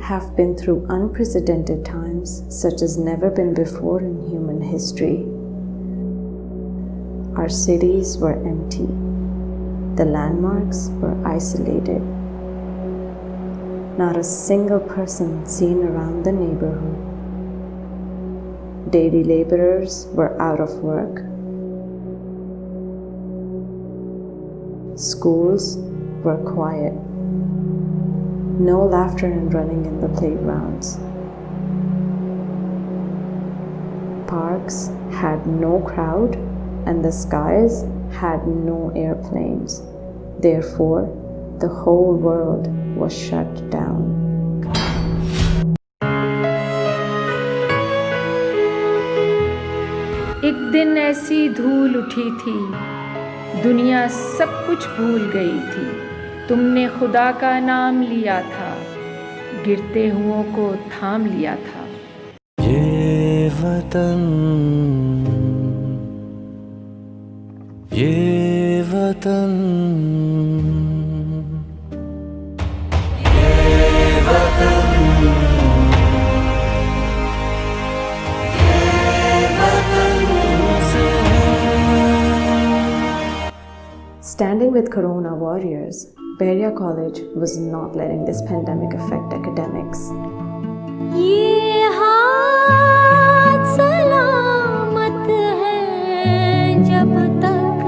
have been through unprecedented times such as never been before in human history. Our cities were empty. The landmarks were isolated. Not a single person seen around the neighborhood. Daily laborers were out of work. Schools were quiet. No laughter and running in the playgrounds. Parks had no crowd and the skies had no airplanes. Therefore, the whole world was shut down. एक दिन ऐसी धूल उठी थी, दुनिया सब कुछ भूल गई थी। तुमने खुदा का नाम लिया था, गिरते हुओं को थाम लिया था। ये वतन, ये वतन, ये वतन, Standing with Corona warriors, Beria College was not letting this pandemic affect academics. ये हाथ सलामत है जब तक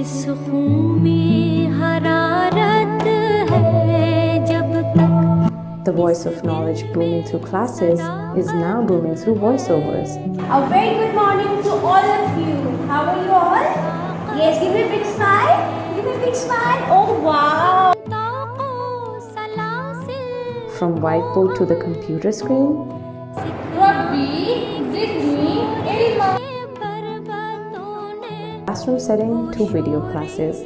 इस खून में हरारत है जब तक। The voice of knowledge booming through classes is now booming through voiceovers. A very good morning to all of you. How are you all? Yes, give me a big smile. Give me a big smile. Oh wow. From whiteboard to the computer screen, classroom setting to video classes.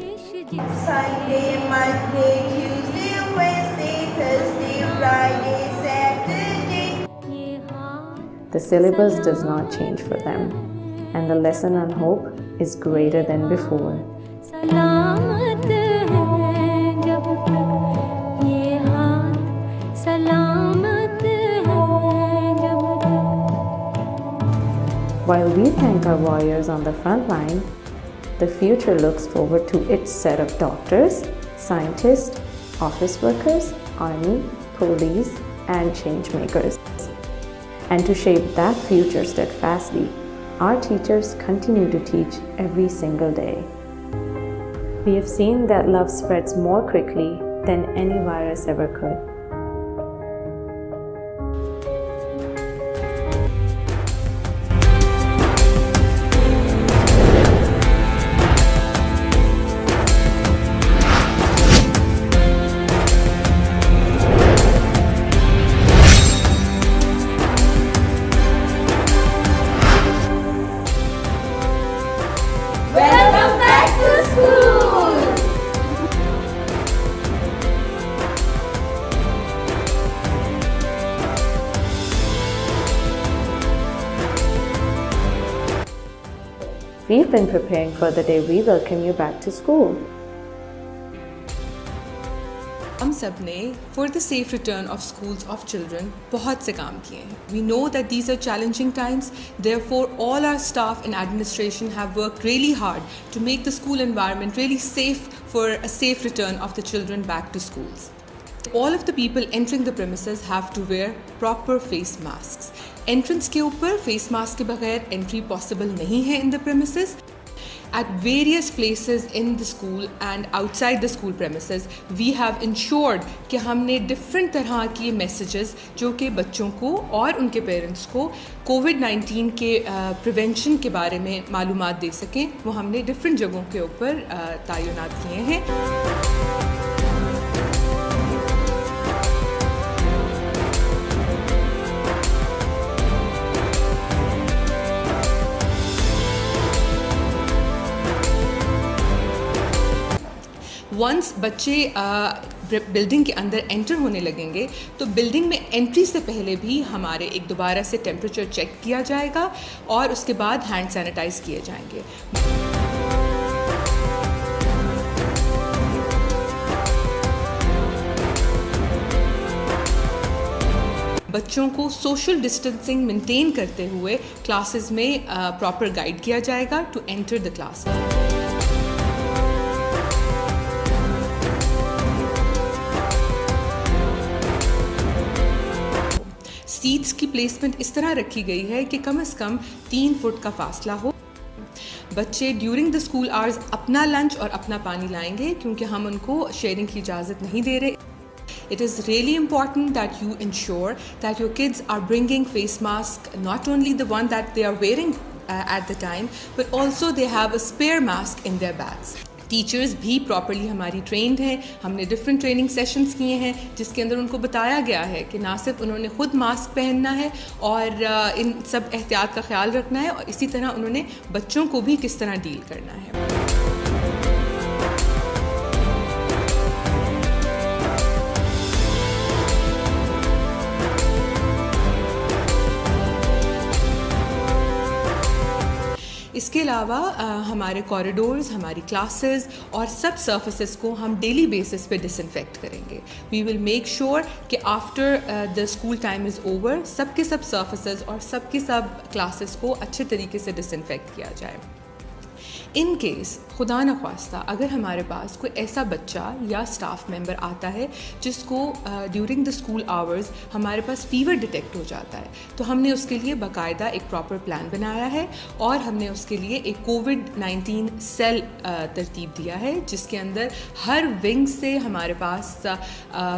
Sunday, Monday, Tuesday, Wednesday, Thursday, Friday, Saturday. The syllabus does not change for them, and the lesson on hope is greater than before. सलामत है जब तक ये हाथ सलामत है जब तक। While we thank our warriors on the front line, the future looks forward to its set of doctors, scientists, office workers, army, police, and change makers. And to shape that future steadfastly, our teachers continue to teach every single day. We have seen that love spreads more quickly than any virus ever could. Welcome back to school. We've been preparing for the day we welcome you back to school. हम सब ने for the safe return of schools of children बहुत से काम किए हैं. We know that these are challenging times. Therefore, all our staff and administration have worked really hard to make the school environment really safe for a safe return of the children back to schools. All of the people entering the premises have to wear proper face masks. Entrance के ऊपर face mask के बगैर entry possible नहीं है in the premises. At various places in the school and outside the school premises, we have ensured कि हमने different तरह की messages जो कि बच्चों को और उनके parents को COVID-19 के prevention के बारे में मालूमात दे सकें, वो हमने different जगहों के ऊपर तैनात किए हैं. वंस बच्चे बिल्डिंग के अंदर एंटर होने लगेंगे तो बिल्डिंग में एंट्री से पहले भी हमारे एक दोबारा से टेम्परेचर चेक किया जाएगा और उसके बाद हैंड सैनिटाइज किए जाएंगे. बच्चों को सोशल डिस्टेंसिंग मेंटेन करते हुए क्लासेस में प्रॉपर गाइड किया जाएगा to enter the class. Seats की प्लेसमेंट इस तरह रखी गई है कि कम से कम 3 फुट का फासला हो। बच्चे ड्यूरिंग द स्कूल आवर्स अपना लंच और अपना पानी लाएंगे क्योंकि हम उनको शेयरिंग की इजाज़त नहीं दे रहे। It is really important that you ensure that your kids are bringing face mask, not only the one that they are wearing at the time, but also they have a spare mask in their bags. Teachers भी properly हमारी trend हैं। हमने different training sessions किए हैं जिसके अंदर उनको बताया गया है कि ना सिर्फ उन्होंने ख़ुद मास्क पहनना है और इन सब एहतियात का ख्याल रखना है, और इसी तरह उन्होंने बच्चों को भी किस तरह डील करना है। इसके अलावा हमारे कॉरिडोर्स, हमारी क्लासेस और सब सर्फेसेस को हम डेली बेसिस पे डिसइंफेक्ट करेंगे। वी विल मेक श्योर कि after the school time is over सब के सब सर्फेसेस और सब के सब क्लासेस को अच्छे तरीके से डिसइंफेक्ट किया जाए। इन केस खुदा न ख्वास्ता अगर हमारे पास कोई ऐसा बच्चा या स्टाफ मेंबर आता है जिसको ड्यूरिंग द स्कूल आवर्स हमारे पास फ़ीवर डिटेक्ट हो जाता है, तो हमने उसके लिए बाकायदा एक प्रॉपर प्लान बनाया है और हमने उसके लिए एक कोविड-19 सेल तरतीब दिया है जिसके अंदर हर विंग से हमारे पास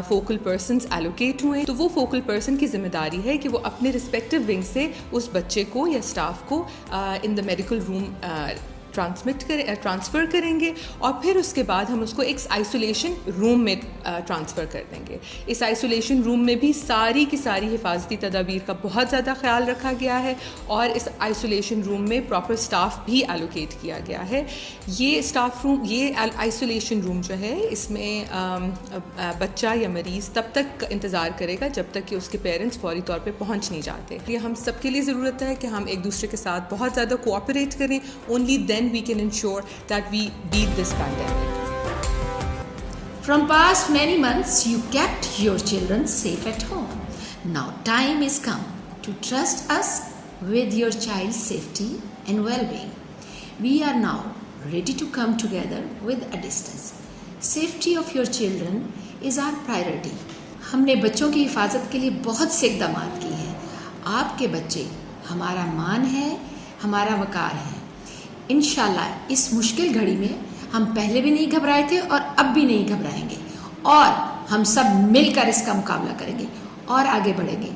फोकल पर्सनस एलोकेट हुए। तो वो फोकल पर्सन की जिम्मेदारी है कि वो अपने रिस्पेक्टिव विंग से उस बच्चे को या स्टाफ को in the medical room transfer करेंगे और फिर उसके बाद हम उसको एक आइसोलेशन रूम में ट्रांसफ़र कर देंगे। इस आइसोलेशन रूम में भी सारी की सारी हिफाजती तदाबीर का बहुत ज़्यादा ख्याल रखा गया है और इस आइसोलेशन रूम में प्रॉपर स्टाफ भी एलोकेट किया गया है। ये स्टाफ रूम, ये आइसोलेशन रूम जो है, इसमें बच्चा या मरीज़ तब तक इंतज़ार करेगा जब तक कि उसके पेरेंट्स फौरी तौर पे पहुंच नहीं जाते। ये हम सब के लिए ज़रूरत है कि हम एक दूसरे के साथ बहुत ज़्यादा कोऑपरेट करें। Only then we can ensure that we beat this pandemic. From past many months, you kept your children safe at home. Now time is come to trust us with your child's safety and well-being. We are now ready to come together with a distance. Safety of your children is our priority. हमने बच्चों की हिफाजत के लिए बहुत से इक़दाम किए हैं। आपके बच्चे हमारा मान है, हमारा वक़ार है। इंशाल्लाह इस मुश्किल घड़ी में हम पहले भी नहीं घबराए थे और अब भी नहीं घबराएंगे और हम सब मिलकर इसका मुकाबला करेंगे और आगे बढ़ेंगे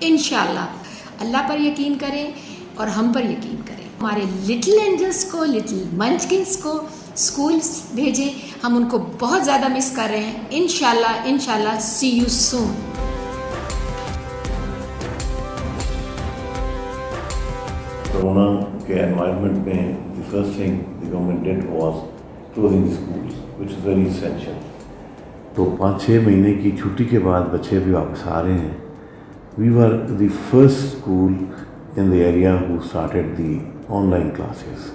इंशाल्लाह। अल्लाह पर यकीन करें और हम पर यकीन करें। हमारे लिटिल एंजल्स को, लिटिल मंचकिंस को स्कूल भेजें, हम उनको बहुत ज़्यादा मिस कर रहे हैं। इंशाल्लाह सी यू सून। कोरोना के एनवायरनमेंट में the first thing the government did was closing the schools, which is very essential. तो 5-6 महीने की छुट्टी के बाद बच्चे भी वापस आ रहे हैं। We were the first school in the area who started the online classes.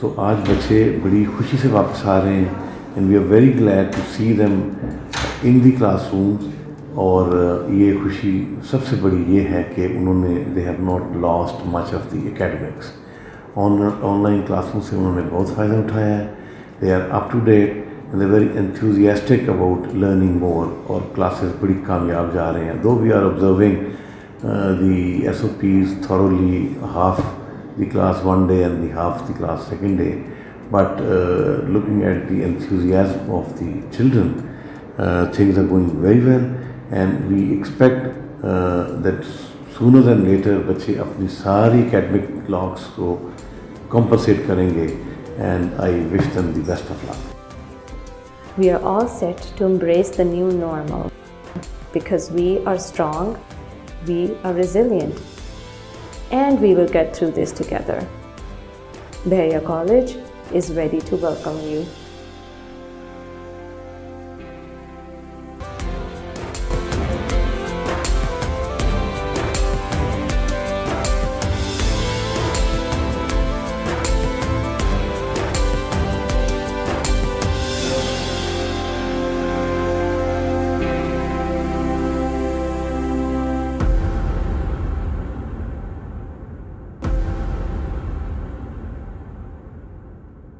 So आज बच्चे बड़ी खुशी से वापस आ रहे हैं and we are very glad to see them in the classrooms. और ये खुशी सबसे बड़ी ये है कि उन्होंने they have not lost much of the academics. Online क्लासों से उन्होंने बहुत फ़ायदा उठाया है। They are up to date and they are very enthusiastic about learning more और क्लासेस बड़ी कामयाब जा रहे हैं। Though we are observing the SOPs thoroughly, half the class one day and the half the class second day, but looking at the enthusiasm of the children, things are going very well. And we expect that sooner than later बच्चे अपनी सारी academic locks को compensate करेंगे and I wish them the best of luck. We are all set to embrace the new normal because we are strong, we are resilient, and we will get through this together. Bahria College is ready to welcome you.